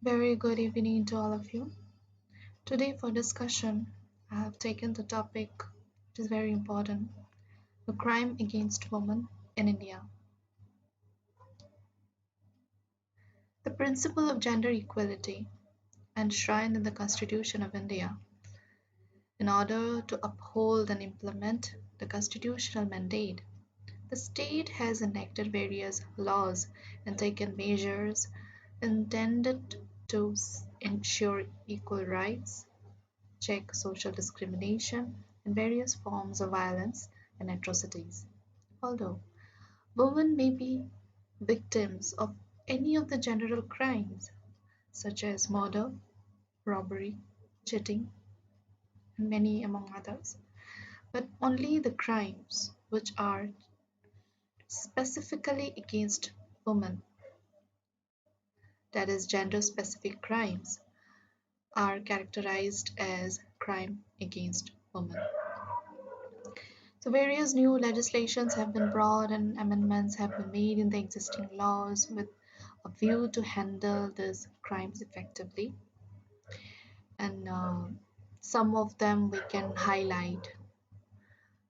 Very good evening to all of you. Today, for discussion, I have taken the topic which is very important, the crime against women in India. The principle of gender equality enshrined in the Constitution of India. In order to uphold and implement the constitutional mandate, the state has enacted various laws and taken measures intended to ensure equal rights, check social discrimination, and various forms of violence and atrocities. Although women may be victims of any of the general crimes such as murder, robbery, cheating, and many among others, but only the crimes which are specifically against women, that is, gender specific crimes, are characterized as crime against women. So various new legislations have been brought and amendments have been made in the existing laws with a view to handle these crimes effectively. And some of them we can highlight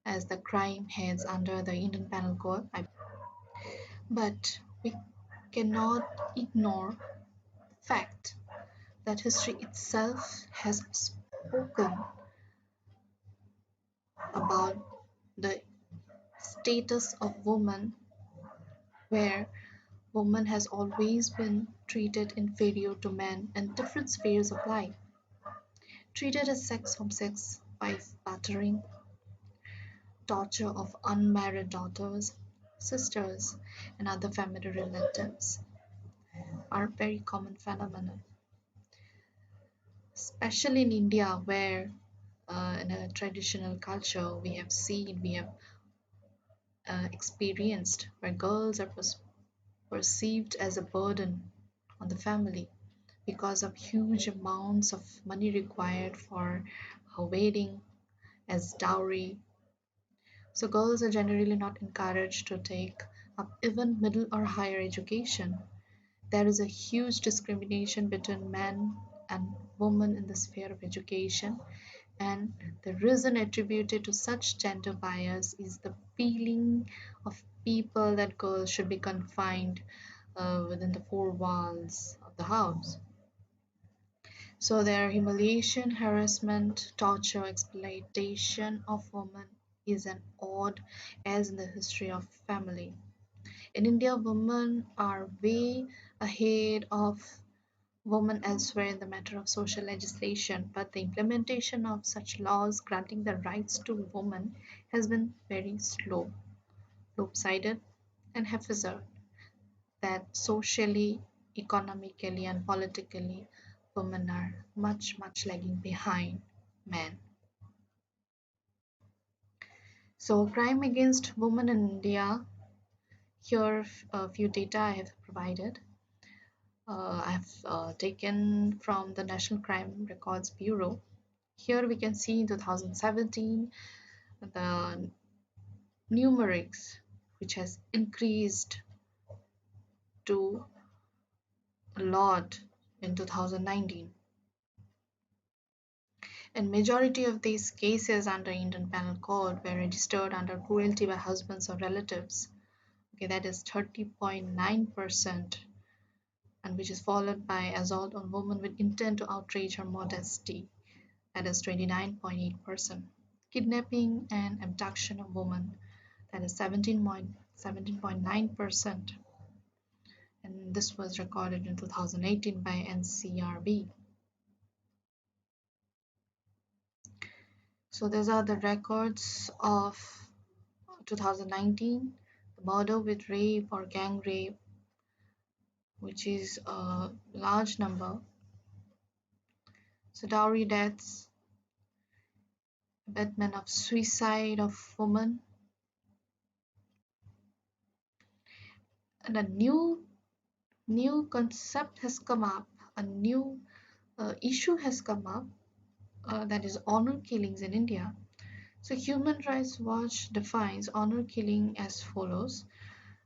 as the crime heads under the Indian Penal Code. But we cannot ignore the fact that history itself has spoken about the status of women, where woman has always been treated inferior to men in different spheres of life, treated as sex objects by battering, torture of unmarried daughters, sisters, and other family relatives are very common phenomena, especially in India, where in a traditional culture we have experienced where girls are perceived as a burden on the family because of huge amounts of money required for her wedding as dowry. So girls are generally not encouraged to take up even middle or higher education. There is a huge discrimination between men and women in the sphere of education, and the reason attributed to such gender bias is the feeling of people that girls should be confined within the four walls of the house. So their humiliation, harassment, torture, exploitation of women is an odd as in the history of family. In India, women are way ahead of women elsewhere in the matter of social legislation, but the implementation of such laws granting the rights to women has been very slow, lopsided, and haphazard, that socially, economically, and politically, women are much, much lagging behind men. So, crime against women in India, here a few data I have provided. I've taken from the National Crime Records Bureau. Here we can see in 2017 the numerics which has increased to a lot in 2019, and majority of these cases under Indian Penal Code were registered under cruelty by husbands or relatives. Okay, that is 30.9%, and which is followed by assault on woman with intent to outrage her modesty, that is 29.8%. Kidnapping and abduction of women, that is 17.9%, and this was recorded in 2018 by NCRB. So these are the records of 2019, the murder with rape or gang rape, which is a large number. So dowry deaths, abetment of suicide of women, and a new concept has come up, a new issue has come up, that is honor killings in India. So Human Rights Watch defines honor killing as follows: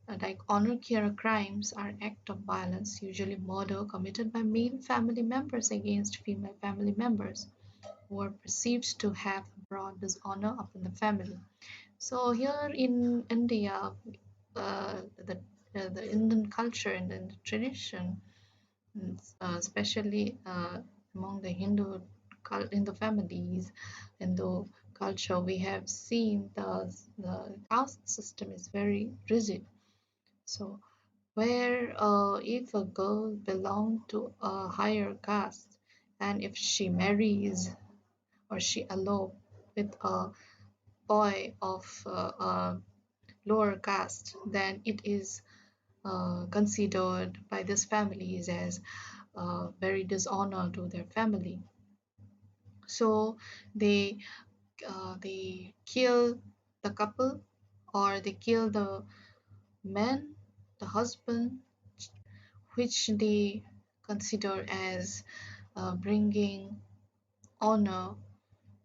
Like honor killer crimes are acts of violence, usually murder committed by male family members against female family members who are perceived to have brought dishonor upon the family. So here in India, the Indian culture and the tradition, especially among the Hindu families, Hindu culture, we have seen the caste system is very rigid. So where if a girl belongs to a higher caste and if she marries or she elope with a boy of a lower caste, then it is considered by these families as very dishonor to their family. So they they kill the couple or they kill the man, the husband, which they consider as bringing honor,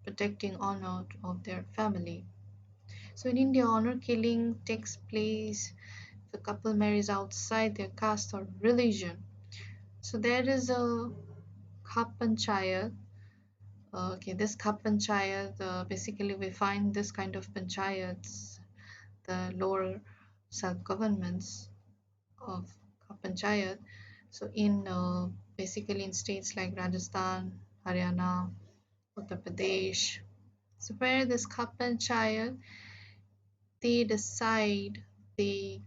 protecting honor of their family. So in India, honor killing takes place if the couple marries outside their caste or religion. So there is a Khap Panchayat. Okay, this Khap Panchayat, basically we find this kind of panchayats, the lower self-governments of Khap Panchayat. So in basically in states like Rajasthan, Haryana, Uttar Pradesh, so where this Khap Panchayat, they decide, they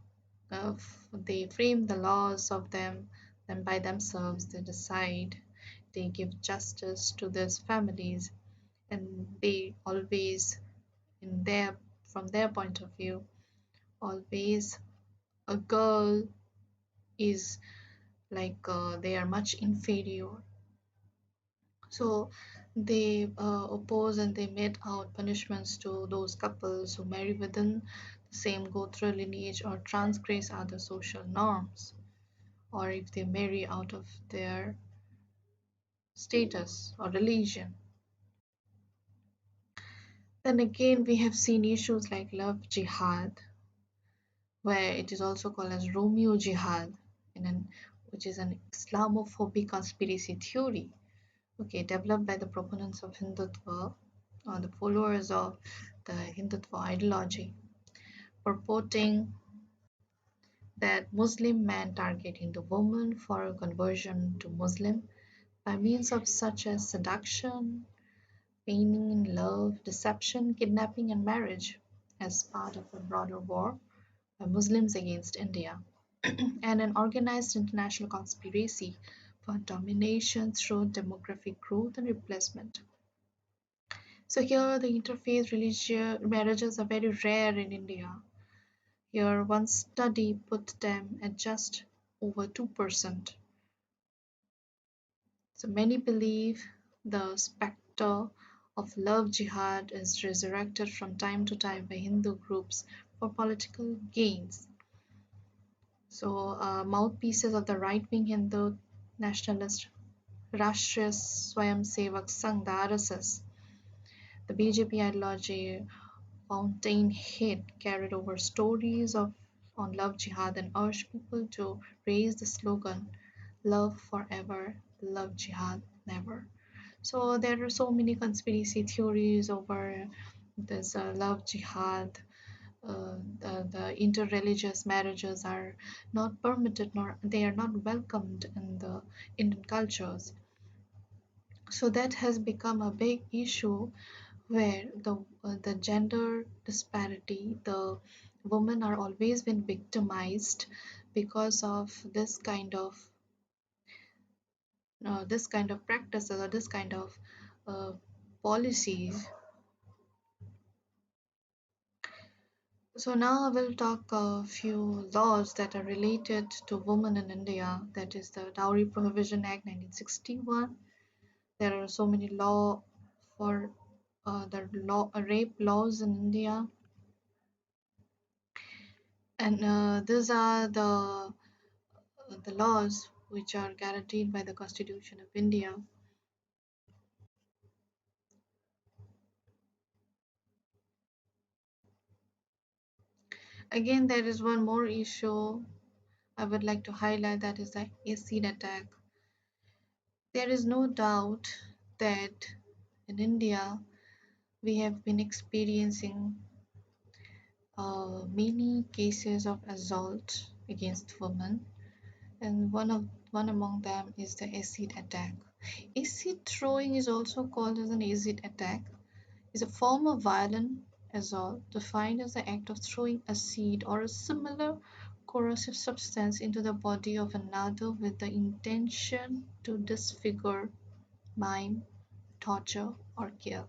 they frame the laws of them, then by themselves they decide, they give justice to these families, and they always, in their from their point of view, always a girl is like they are much inferior. So they oppose and they mete out punishments to those couples who marry within the same Gotra lineage or transgress other social norms, or if they marry out of their status or religion. Then again, we have seen issues like love jihad, where it is also called as Romeo jihad, which is an Islamophobic conspiracy theory, okay, developed by the proponents of Hindutva or the followers of the Hindutva ideology, purporting that Muslim men target Hindu women for conversion to Muslim by means of such as seduction, feigning in love, deception, kidnapping, and marriage as part of a broader war by Muslims against India and an organized international conspiracy for domination through demographic growth and replacement. So here the interfaith religious marriages are very rare in India. Here one study put them at just over 2%. So many believe the specter of love jihad is resurrected from time to time by Hindu groups for political gains. So mouthpieces of the right-wing Hindu nationalist Rashtriya Swayamsevak Sangh, the RSS, the BJP ideology fountainhead carried over stories of on love jihad and urged people to raise the slogan love forever, love jihad never. So there are so many conspiracy theories over this love jihad. The interreligious marriages are not permitted nor they are not welcomed in the Indian cultures. So that has become a big issue where the gender disparity, the women are always been victimized because of this kind of practices or this kind of uh, policies. So now I will talk a few laws that are related to women in India. That is the Dowry Prohibition Act 1961. There are so many law for the law rape laws in India, and these are the laws which are guaranteed by the Constitution of India. Again, there is one more issue I would like to highlight, that is the acid attack. There is no doubt that in India we have been experiencing many cases of assault against women, and one among them is the acid attack. Acid throwing is also called as an acid attack. Is a form of violent assault defined as the act of throwing acid or a similar corrosive substance into the body of another with the intention to disfigure, maim, torture, or kill.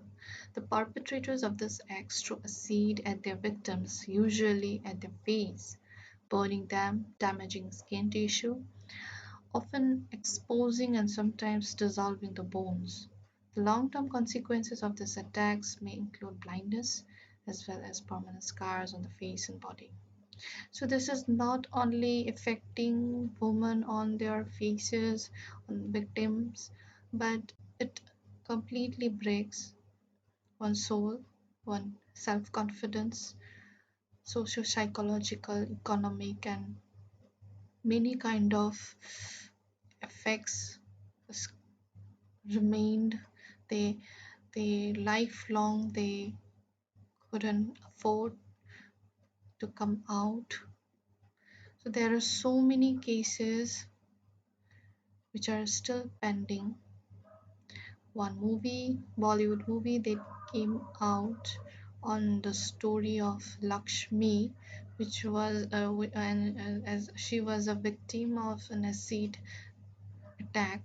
The perpetrators of this act throw acid at their victims, usually at their face, burning them, damaging skin tissue, often exposing and sometimes dissolving the bones. The long-term consequences of these attacks may include blindness as well as permanent scars on the face and body. So this is not only affecting women on their faces, on victims, but it completely breaks one's soul, one's self-confidence, socio-psychological, economic, and many kind of effects remained. They lifelong they couldn't afford to come out. So there are so many cases which are still pending. One movie, Bollywood movie, that came out on the story of Lakshmi, which was as she was a victim of an acid attack.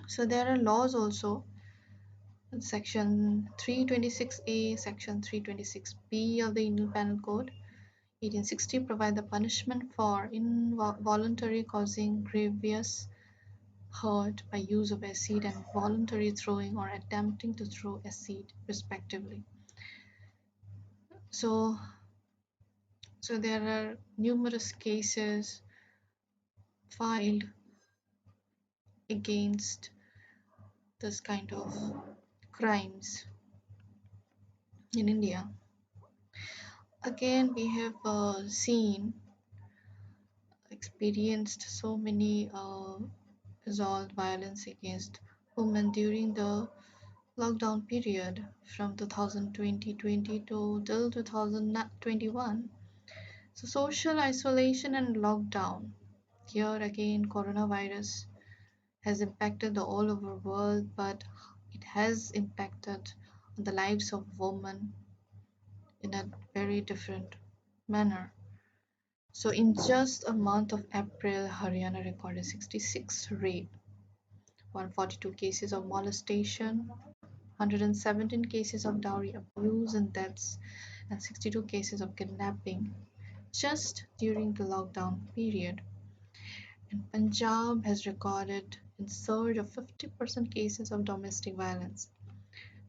So there are laws also, section 326A, section 326B of the Indian Penal Code 1860 provide the punishment for involuntary causing grievous hurt by use of acid and voluntary throwing or attempting to throw acid respectively. So there are numerous cases filed against this kind of crimes in India. Again, we have experienced so many assault violence against women during the lockdown period from 2020 to till 2021. So social isolation and lockdown. Here again, coronavirus has impacted the all over world, but it has impacted on the lives of women in a very different manner. So in just a month of April, Haryana recorded 66 rape, 142 cases of molestation, 117 cases of dowry abuse and deaths, and 62 cases of kidnapping just during the lockdown period. And Punjab has recorded a surge of 50% cases of domestic violence.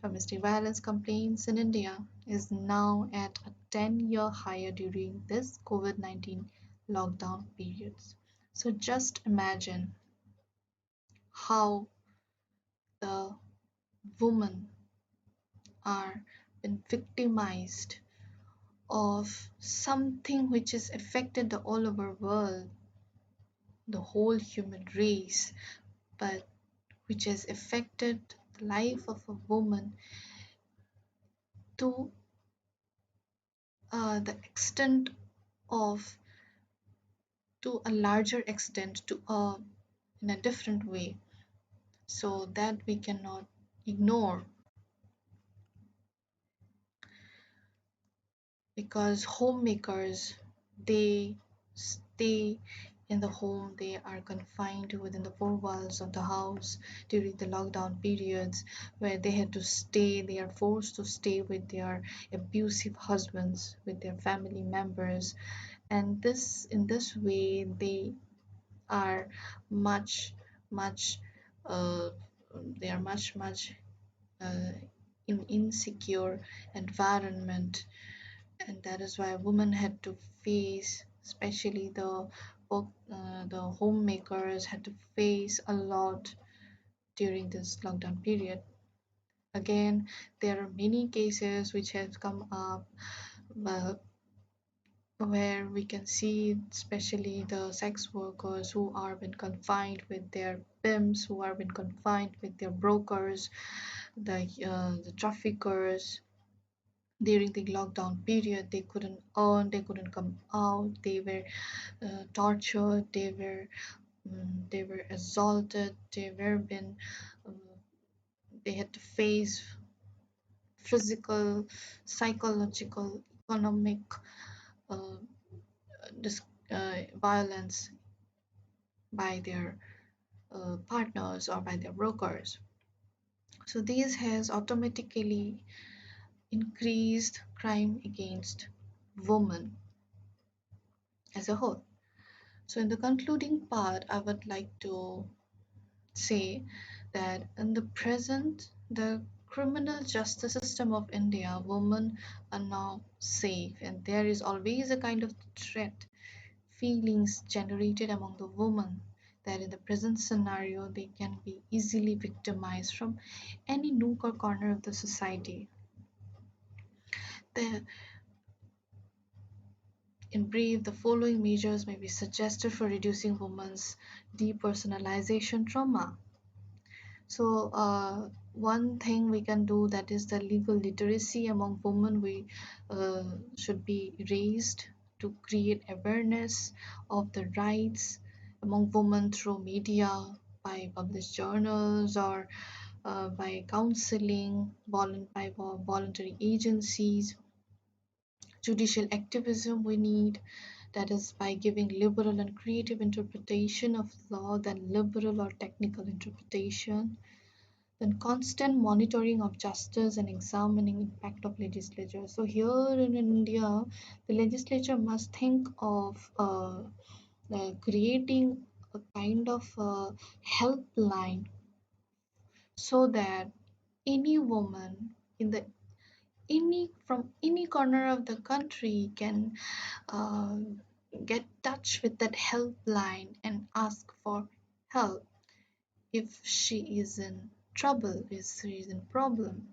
Domestic violence complaints in India is now at a 10-year higher during this COVID-19 lockdown periods. So just imagine how the women are been victimized of something which has affected the all over world, the whole human race, but which has affected the life of a woman to the extent of, to a larger extent, to a in a different way, so that we cannot ignore, because homemakers, they stay in the home, they are confined within the four walls of the house during the lockdown periods, where they had to stay, they are forced to stay with their abusive husbands, with their family members, and this in this way they are much much uh, they are much uh, in insecure environment, and that is why women had to face, especially the homemakers had to face a lot during this lockdown period. Again, there are many cases which have come up, uh, where we can see especially the sex workers who are been confined with their pimps, who are been confined with their brokers, the traffickers. During the lockdown period, they couldn't earn, they couldn't come out, they were tortured, they were assaulted, uh, they had to face physical, psychological, economic uh, violence by their partners or by their brokers. So this has automatically increased crime against women as a whole. So in the concluding part, I would like to say that in the present, the criminal justice system of India, women are now safe, and there is always a kind of threat feelings generated among the women that in the present scenario they can be easily victimized from any nook or corner of the society. The, in brief, the following measures may be suggested for reducing women's depersonalization trauma. So, one thing we can do, that is the legal literacy among women. We should be raised to create awareness of the rights among women through media, by published journals, or by counseling, by voluntary agencies, judicial activism we need, that is by giving liberal and creative interpretation of law than liberal or technical interpretation, then constant monitoring of justice and examining impact of legislature. So here in India, the legislature must think of creating a kind of helpline so that any woman in the any from any corner of the country can uh, get touch with that helpline and ask for help if she is in trouble, if she is in problem.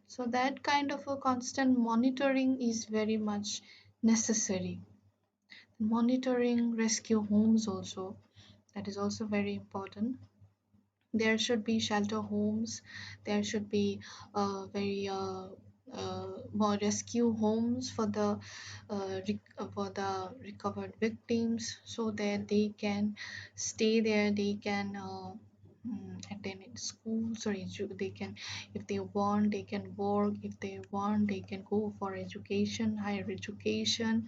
So that kind of a constant monitoring is very much necessary. Monitoring rescue homes also, that is also very important. There should be shelter homes, there should be very more rescue homes for for the recovered victims, so that they can stay there, they can attend in schools, or they can, if they want they can work, if they want they can go for education, higher education,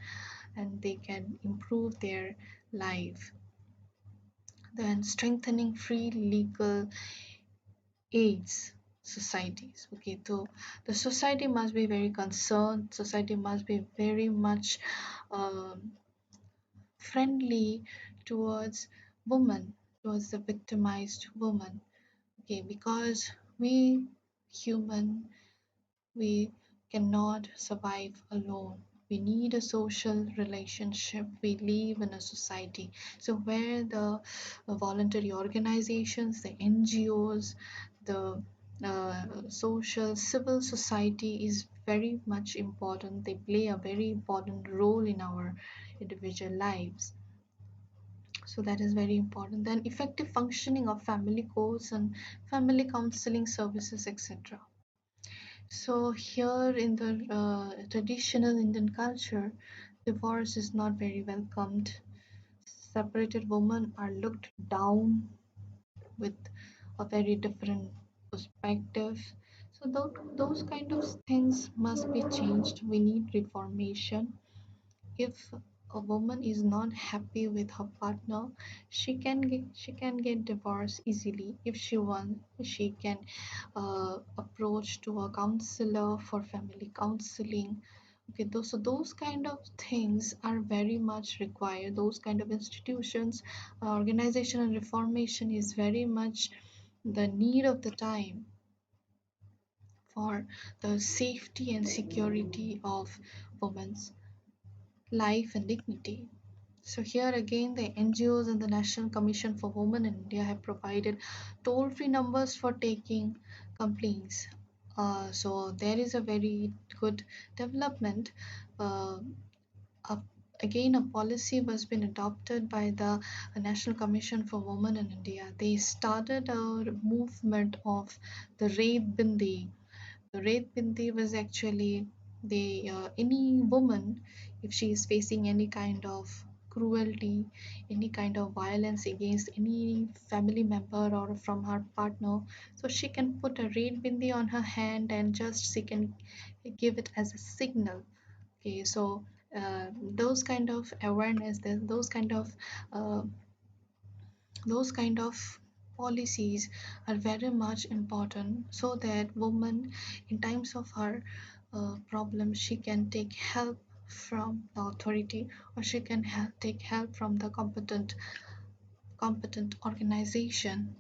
and they can improve their life. Then strengthening free legal aids societies. Okay, so the society must be very concerned, society must be very much um, friendly towards women, towards the victimized woman. Okay, because we human, we cannot survive alone. We need a social relationship. We live in a society. So, where the voluntary organizations, the NGOs, the social civil society is very much important. They play a very important role in our individual lives. So that is very important. Then effective functioning of family courts and family counseling services, etc. So here in the traditional Indian culture, divorce is not very welcomed. Separated women are looked down with a very different perspective. So those kind of things must be changed. We need reformation. If a woman is not happy with her partner, she can get divorced easily. If she wants, she can approach to a counselor for family counseling. Okay, those kind of things are very much required. Those kind of institutions, organization and reformation is very much the need of the time for the safety and security of women's life and dignity. So here again, the NGOs and the National Commission for Women in India have provided toll-free numbers for taking complaints. So there is a very good development uh, up again a policy was been adopted by the National Commission for Women in India. They started a movement of the Raid Bindi. The Raid Bindi was actually the any woman, if she is facing any kind of cruelty, any kind of violence against any family member or from her partner, so she can put a Raid Bindi on her hand and just she can give it as a signal. Okay, so those kind of awareness, uh, those kind of policies are very much important so that woman in times of her problem she can take help from the authority, or she can take help from the competent organization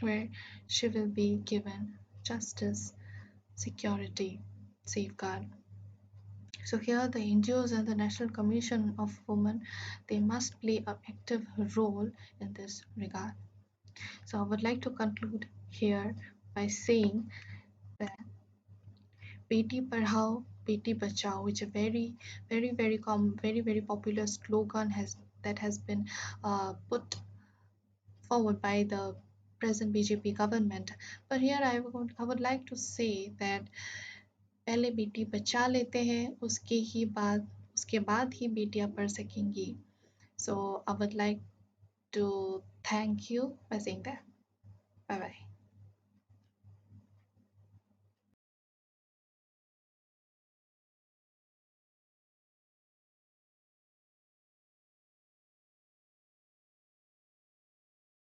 where she will be given justice, security, safeguard. So here the NGOs and the National Commission of Women, they must play an active role in this regard. So I would like to conclude here by saying that Beti Padhao, Beti Bachao, which a very popular slogan has been put forward by the present BJP government. But here I would like to say that पहले बेटी बचा लेते हैं उसके बाद ही बेटियां पढ़ सकेंगी. So I would like to thank you by saying that.